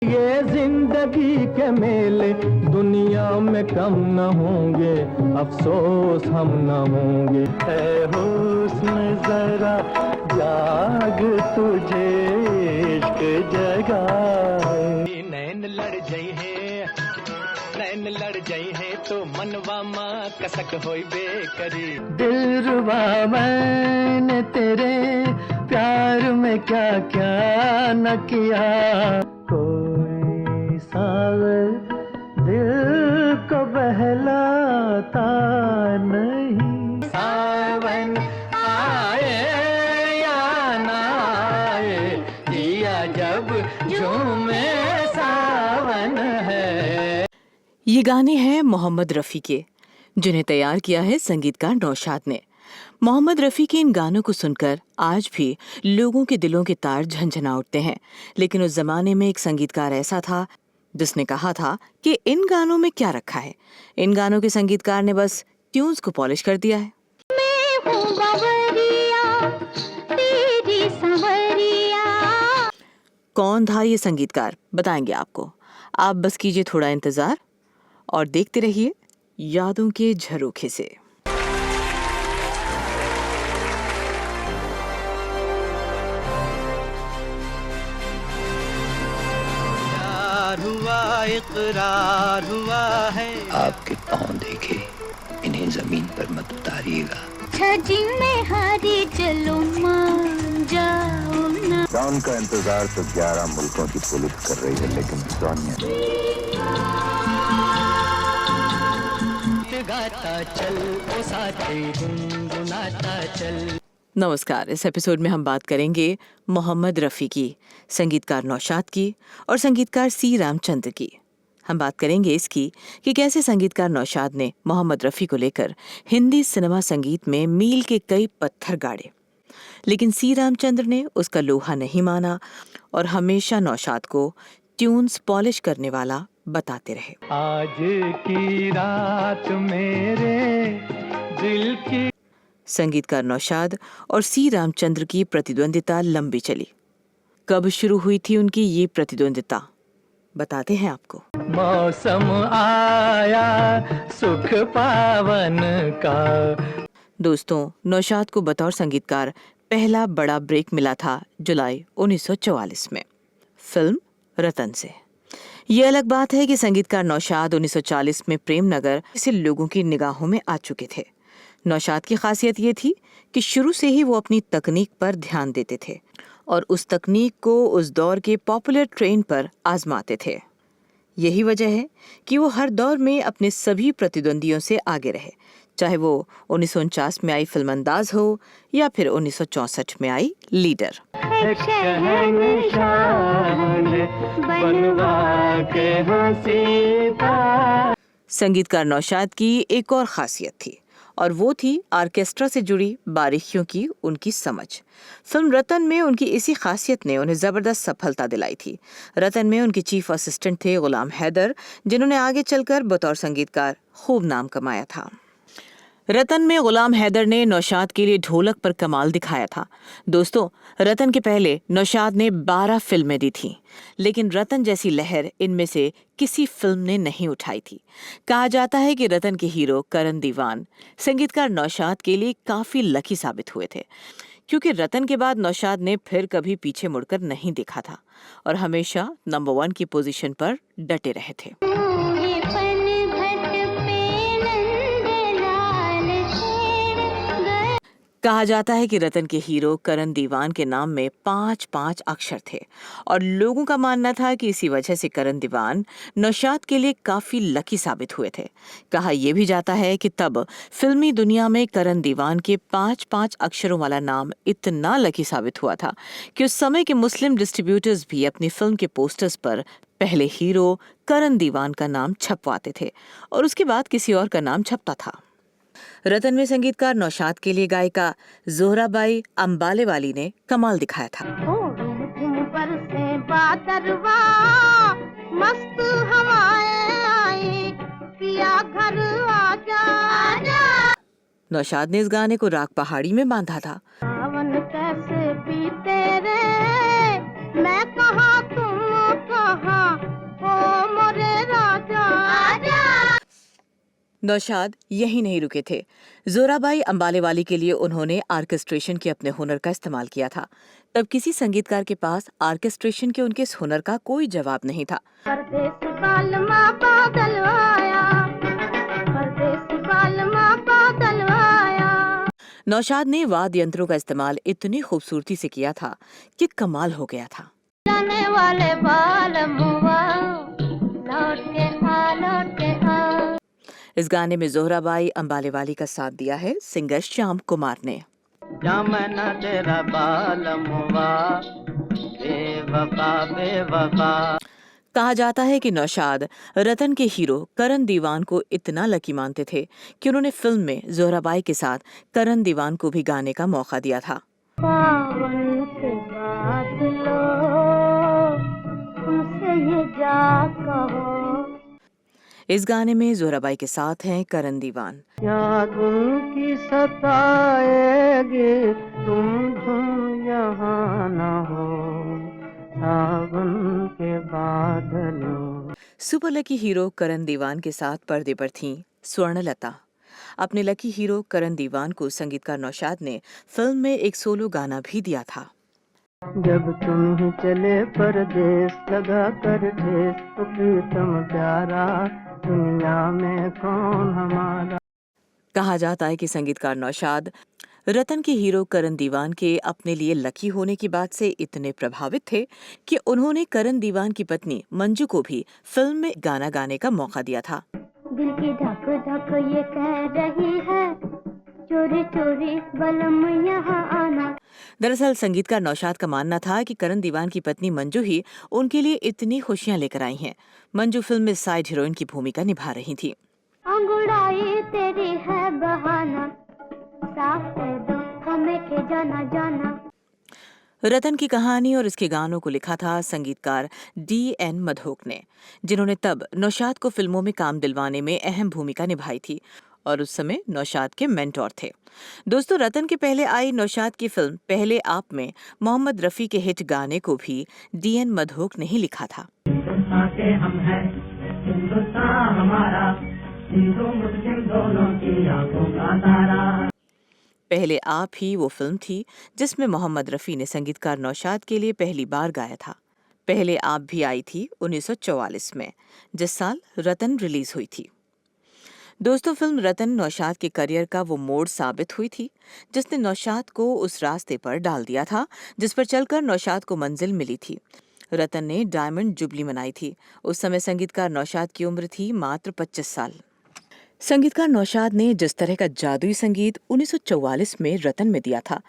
ये जिंदगी के मेले दुनिया में कम न होंगे, अफसोस हम न होंगे। ऐ हुस्न जरा जाग, तुझे इश्क जगाए। नैन लड़ जाई है, नैन लड़ जाई है तो मनवा माँ कसक होई बेकरी। दिलरुबा मैंने तेरे प्यार में क्या क्या न किया, कोई सावर दिल को बहलाता नहीं। सावन आए या ना आए, दिया जब झूमे सावन है। ये गाने हैं मोहम्मद रफ़ी के, जिन्हें तैयार किया है संगीतकार नौशाद ने। मोहम्मद रफ़ी के इन गानों को सुनकर आज भी लोगों के दिलों के तार झंझना उठते हैं। लेकिन उस जमाने में एक संगीतकार ऐसा था जिसने कहा था कि इन गानों में क्या रखा है। इन गानों के संगीतकार ने बस ट्यून्स को पॉलिश कर दिया है। मैं हूँ बावरिया, तेरी संवरिया। कौन था ये संगीतकार, बताएंगे आपको। आप बस कीजिए थोड़ा इंतजार और देखते रहिए यादों के झरोखे से। हुआ इकरार हुआ है, आपके पाँव देखे इन्हें जमीन पर मत उतारिएगा। छजी में हारी चलो मान जाओ ना। डॉन का इंतजार तो 11 मुल्कों की पुलिस कर रही है, लेकिन गाता चल ओ साथी गुनगुनाता चल। नमस्कार। इस एपिसोड में हम बात करेंगे मोहम्मद रफ़ी की, संगीतकार नौशाद की और संगीतकार सी रामचंद्र की। हम बात करेंगे इसकी कि कैसे संगीतकार नौशाद ने मोहम्मद रफ़ी को लेकर हिंदी सिनेमा संगीत में मील के कई पत्थर गाड़े, लेकिन सी रामचंद्र ने उसका लोहा नहीं माना और हमेशा नौशाद को ट्यून्स पॉलिश करने वाला बताते रहे। आज की रात मेरे दिल की। संगीतकार नौशाद और सी रामचंद्र की प्रतिद्वंदिता लंबी चली। कब शुरू हुई थी उनकी ये प्रतिद्वंदिता, बताते हैं आपको। मौसम आया सुख पावन का। दोस्तों, नौशाद को बतौर संगीतकार पहला बड़ा ब्रेक मिला था जुलाई 1944 में, फिल्म रतन से। ये अलग बात है कि संगीतकार नौशाद 1940 में प्रेम नगर से लोगों की निगाहों में आ चुके थे। नौशाद की खासियत ये थी कि शुरू से ही वो अपनी तकनीक पर ध्यान देते थे और उस तकनीक को उस दौर के पॉपुलर ट्रेंड पर आजमाते थे। यही वजह है कि वो हर दौर में अपने सभी प्रतिद्वंदियों से आगे रहे, चाहे वो 1949 में आई फिल्म अंदाज हो या फिर 1964 में आई लीडर। संगीतकार नौशाद की एक और खासियत थी और वो थी ऑर्केस्ट्रा से जुड़ी बारीकियों की उनकी समझ। फिल्म रतन में उनकी इसी खासियत ने उन्हें जबरदस्त सफलता दिलाई थी। रतन में उनके चीफ असिस्टेंट थे गुलाम हैदर, जिन्होंने आगे चलकर बतौर संगीतकार खूब नाम कमाया था। रतन में गुलाम हैदर ने नौशाद के लिए ढोलक पर कमाल दिखाया था। दोस्तों, रतन के पहले नौशाद ने 12 फिल्में दी थीं, लेकिन रतन जैसी लहर इनमें से किसी फिल्म ने नहीं उठाई थी। कहा जाता है कि रतन के हीरो करण दीवान संगीतकार नौशाद के लिए काफी लकी साबित हुए थे, क्योंकि रतन के बाद नौशाद ने फिर कभी पीछे मुड़कर नहीं देखा था और हमेशा नंबर 1 की पोजीशन पर डटे रहे थे। कहा जाता है कि रतन के हीरो करण दीवान के नाम में 5-5 अक्षर थे और लोगों का मानना था कि इसी वजह से करण दीवान नौशाद के लिए काफी लकी साबित हुए थे। कहा यह भी जाता है कि तब फिल्मी दुनिया में करण दीवान के 5-5 अक्षरों वाला नाम इतना लकी साबित हुआ था कि उस समय के मुस्लिम डिस्ट्रीब्यूटर्स भी अपनी फिल्म के पोस्टर्स पर पहले हीरो करण दीवान का नाम छपवाते थे और उसके बाद किसी और का नाम छपता था। रतन में संगीतकार नौशाद के लिए गायिका जोहराबाई अंबाले वाली ने कमाल दिखाया था। मस्त हवाएं आई, पिया घर आजा, आजा। नौशाद ने इस गाने को राग पहाड़ी में बांधा था। सावन कैसे बीते रे, मैं कहाँ तुम कहाँ, नौशाद यही नहीं रुके थे। जोराबाई अंबालेवाली के लिए उन्होंने आर्केस्ट्रेशन के अपने हुनर का इस्तेमाल किया था। तब किसी संगीतकार के पास आर्केस्ट्रेशन के उनके इस हुनर का कोई जवाब नहीं था। परदेसी बालमा बादल आया, परदेसी बालमा बादल आया। नौशाद ने वाद्य यंत्रों का इस्तेमाल इतनी खूबसूरती से किया था कि कमाल हो गया था। जाने वाले बालमुआ, लौट के आ, लौट के आ। इस गाने में जोहराबाई अंबालेवाली का साथ दिया है सिंगर श्याम कुमार ने। जामना तेरा बालमुआ, बेवफा बेवफा। कहा जाता है कि नौशाद रतन के हीरो करण दीवान को इतना लकी मानते थे कि उन्होंने फिल्म में जोहराबाई के साथ करण दीवान को भी गाने का मौका दिया था। सावन के बादलों, तुमसे ये जा कहो। इस गाने में जोहराबाई के साथ हैं करण दीवान। याद उनकी सताएगी, तुम यहाँ न हो, सावन के बादलों। सुपर लकी हीरो करण दीवान के साथ पर्दे पर थीं स्वर्णलता। अपने लकी हीरो करण दीवान को संगीतकार नौशाद ने फिल्म में एक सोलो गाना भी दिया था। जब तुम ही चले परदेस, लगा कर ठेस, तो प्रीतम प्यारा, दुनिया में कौन हमारा। कहा जाता है कि संगीतकार नौशाद रतन के हीरो करण दीवान के अपने लिए लकी होने की बात से इतने प्रभावित थे कि उन्होंने करण दीवान की पत्नी मंजू को भी फिल्म में गाना गाने का मौका दिया था। दिल की धक धक ये कह रही है, चोरी चोरी बलम यहाँ आना। दरअसल संगीतकार नौशाद का मानना था कि करण दीवान की पत्नी मंजू ही उनके लिए इतनी खुशियां लेकर आई हैं। मंजू फिल्म में साइड हीरोइन की भूमिका निभा रही थी। अंगड़ाई तेरी है बहाना, साफ कह दो हमें के जाना जाना। रतन की कहानी और इसके गानों को लिखा था संगीतकार D.N. मधोक ने, जिन्होंने तब नौशाद को फिल्मों में काम दिलवाने में अहम भूमिका निभाई थी और उस समय नौशाद के मेंटोर थे। दोस्तों, रतन के पहले आई नौशाद की फिल्म पहले आप में मोहम्मद रफ़ी के हिट गाने को भी D.N. मधोक ने ही लिखा था। हम हैं, हिंदुस्तान हमारा, हिंदू मुस्लिम दोनों की आंखों का तारा। पहले आप ही वो फिल्म थी जिसमें मोहम्मद रफ़ी ने संगीतकार नौशाद के लिए पहली बार गाया था। पहले आप भी आई थी 1944 में, जिस साल रतन रिलीज हुई थी। दोस्तों, फिल्म रतन नौशाद के करियर का वो मोड़ साबित हुई थी जिसने नौशाद को उस रास्ते पर डाल दिया था जिस पर चलकर नौशाद को मंजिल मिली थी। रतन ने डायमंड जुबली मनाई थी। उस समय संगीतकार नौशाद की उम्र थी मात्र 25 साल। संगीतकार नौशाद ने जिस तरह का जादुई संगीत 1944 में रतन में दिया था,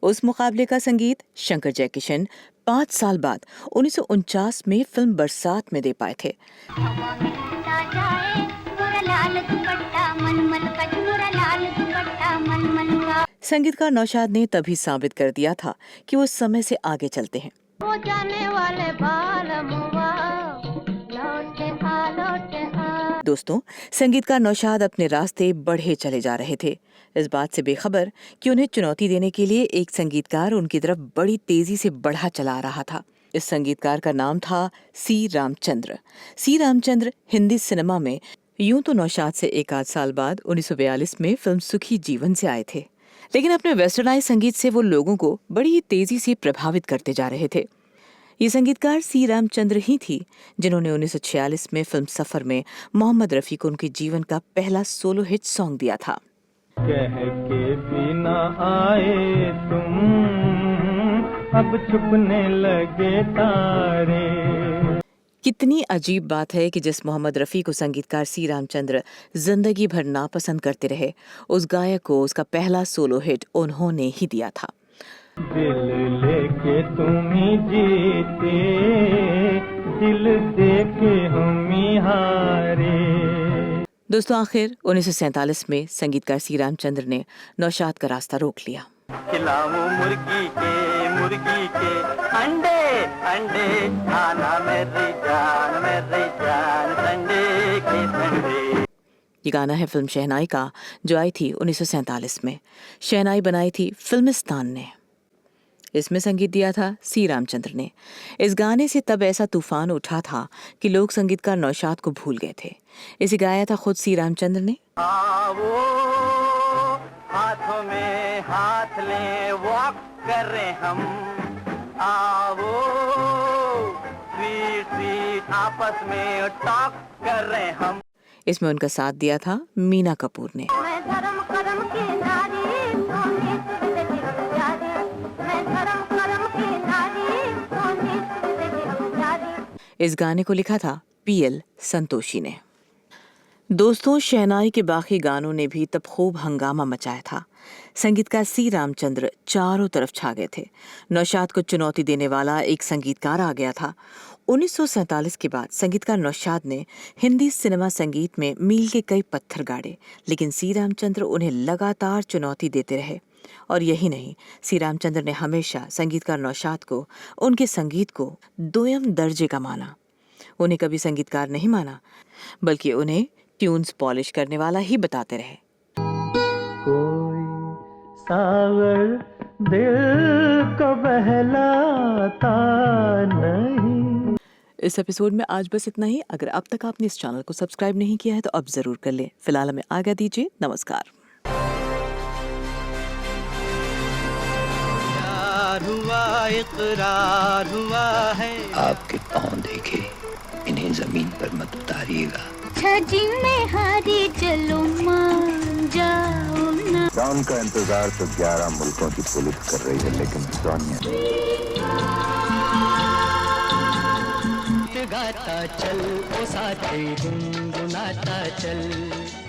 उस मुकाबले का संगीत शंकर जयकिशन 5 साल बाद 1949 में फिल्म बरसात में दे पाए थे। हवा में उड़ा जाए मोरा लाल दुपट्टा, मनमन का मोरा लाल दुपट्टा, मनमन का। संगीतकार नौशाद ने तभी साबित कर दिया था कि वो समय से आगे चलते हैं। हो जाने वाले बालमुआ, लौट के आ, लौट के आ। दोस्तों, संगीतकार नौशाद अपने रास्ते बढ़े चले जा रहे थे, इस बात से बेखबर कि उन्हें चुनौती देने के लिए एक संगीतकार उनकी तरफ बड़ी तेजी से बढ़ा चला आ रहा था। इस संगीतकार का नाम था सी रामचंद्र। सी रामचंद्र हिंदी सिनेमा में यूं तो नौशाद से एक आध साल बाद 1942 में फिल्म सुखी जीवन से आए थे, लेकिन अपने वेस्टर्नाइज संगीत से वो लोगों को बड़ी ही तेजी से प्रभावित करते जा रहे थे। ये संगीतकार सी रामचंद्र ही थी जिन्होंने 1946 में फिल्म सफर में मोहम्मद रफ़ी को उनके जीवन का पहला सोलो हिट सॉन्ग दिया था। कह के भी न आए तुम, अब छुपने लगे तारे। कितनी अजीब बात है कि जिस मोहम्मद रफ़ी को संगीतकार सी रामचंद्र जिंदगी भर नापसंद करते रहे, उस गायक को उसका पहला सोलो हिट उन्होंने ही दिया था। दिल लेके तुम ही जीते, दिल दे के हम ही हारे। दोस्तों, आखिर 1947 में संगीतकार सी रामचंद्र ने नौशाद का रास्ता रोक लिया। खिलाऊं मुर्गी के अंडे अंडे, खाना मेरी जान संडे के संडे। ये गाना है फिल्म शहनाई का, जो आई थी 1947 में। शहनाई बनाई थी फिल्मिस्तान ने। इसमें संगीत दिया था सी रामचंद्र ने। इस गाने से तब ऐसा तूफान उठा था कि लोग संगीतकार नौशाद को भूल गए थे। इसे गाया था खुद सी रामचंद्र ने। आओ हाथों में हाथ ले वॉक कर रहे हम, आओ स्वीट स्वीट आपस में टॉक कर रहे हम। इसमें उनका साथ दिया था मीना कपूर ने। मैं धर्म कर्म की नारी, सोनी तुझसे भी हम प्यारी। मैं धर्म कर्म की नारी, सोनी तुझसे भी हम प्यारी। इस गाने को लिखा था पीएल संतोषी ने। दोस्तों, शहनाई के बाकी गानों ने भी तब खूब हंगामा मचाया था। संगीतकार सी रामचंद्र चारों तरफ छा गए थे। नौशाद को चुनौती देने वाला एक संगीतकार आ गया था। 1947 के बाद संगीतकार नौशाद ने हिंदी सिनेमा संगीत में मील के कई पत्थर गाड़े, लेकिन सी रामचंद्र उन्हें लगातार चुनौती देते रहे। और यही नहीं, सी रामचंद्र ने हमेशा संगीतकार नौशाद को, उनके संगीत को दोयम दर्जे का माना। उन्हें कभी संगीतकार नहीं माना, बल्कि उन्हें ट्यून्स पॉलिश करने वाला ही बताते रहे। कोई सागर दिल को बहलाता नहीं। इस एपिसोड में आज बस इतना ही। अगर अब तक आपने इस चैनल को सब्सक्राइब नहीं किया है तो अब जरूर कर लें। फिलहाल हमें आज्ञा दीजिए। नमस्कार। हुआ इकरार हुआ है, आपके पाँव देखे इन्हें जमीन पर मत उतारिएगा। छजी में हारी चलो मान जाओ ना। डॉन का इंतजार तो 11 मुल्कों की पुलिस कर रही है, लेकिन सोनिया गाता चल ओ साथी गुनगुनाता चल।